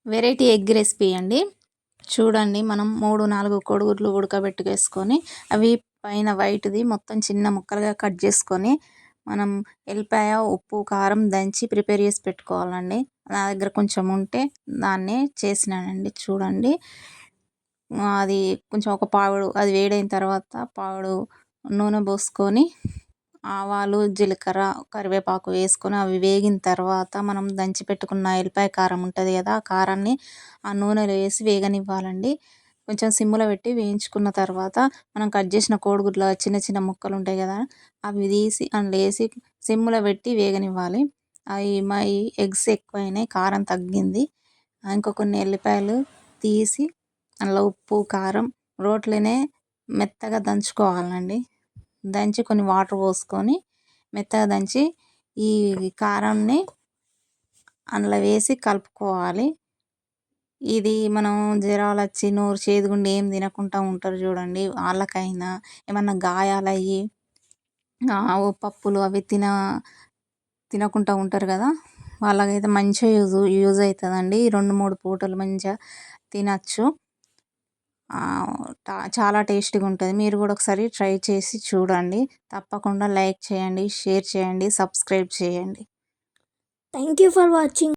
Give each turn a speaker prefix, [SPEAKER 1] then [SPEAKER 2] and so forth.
[SPEAKER 1] Variety egg recipe అండి. చూడండి, మనం 3, 4 కోడిగుడ్లు ఉడకబెట్టుకేసుకొని అవి పైన వైట్‌ది మొత్తం చిన్న ముక్కలుగా కట్ చేసుకొని, మనం ఎల్లిపాయ, ఉప్పు, కారం దంచి ప్రిపేర్ చేసి పెట్టుకోవాలండి. నా దగ్గర కొంచెం ఉంటే దాన్నే చేసినానండి. చూడండి, అది కొంచెం ఒక పావుడు అది వేడైన తర్వాత పావుడు నూనె పోసుకొని ఆవాలు, జీలకర్ర, కరివేపాకు వేసుకొని అవి వేగిన తర్వాత మనం దంచి పెట్టుకున్న ఎల్లిపాయ కారం ఉంటుంది కదా, ఆ కారాన్ని ఆ నూనెలో వేసి వేగనివ్వాలండి. కొంచెం సిమ్‌లో పెట్టి వేయించుకున్న తర్వాత మనం కట్ చేసిన కోడిగుడ్ల చిన్న చిన్న ముక్కలు ఉంటాయి కదా, అవి తీసి అందులో వేసి సిమ్‌లో పెట్టి వేగనివ్వాలి. అవి మా ఎగ్స్ ఎక్కువైనాయి, కారం తగ్గింది. ఇంకా కొన్ని ఎల్లిపాయలు తీసి అందులో ఉప్పు, కారం రోట్లోనే మెత్తగా దంచుకోవాలండి. దంచి కొన్ని వాటర్ పోసుకొని మెత్తగా దంచి ఈ కారాన్ని అందులో వేసి కలుపుకోవాలి. ఇది మనం జ్వరాలు వచ్చి నోరు చేదుగుండి ఏం తినకుండా ఉంటారు చూడండి, వాళ్ళకైనా ఏమన్నా గాయాలయ్యి పప్పులు అవి తినకుండా ఉంటారు కదా, వాళ్ళకైతే మంచిగా యూజ్ అవుతుందండి. 2, 3 పూటలు మంచిగా తినచ్చు. చాలా టేస్టీగా ఉంటుంది. మీరు కూడా ఒకసారి ట్రై చేసి చూడండి. తప్పకుండా లైక్ చేయండి, షేర్ చేయండి, సబ్స్క్రైబ్ చేయండి.
[SPEAKER 2] Thank you for watching.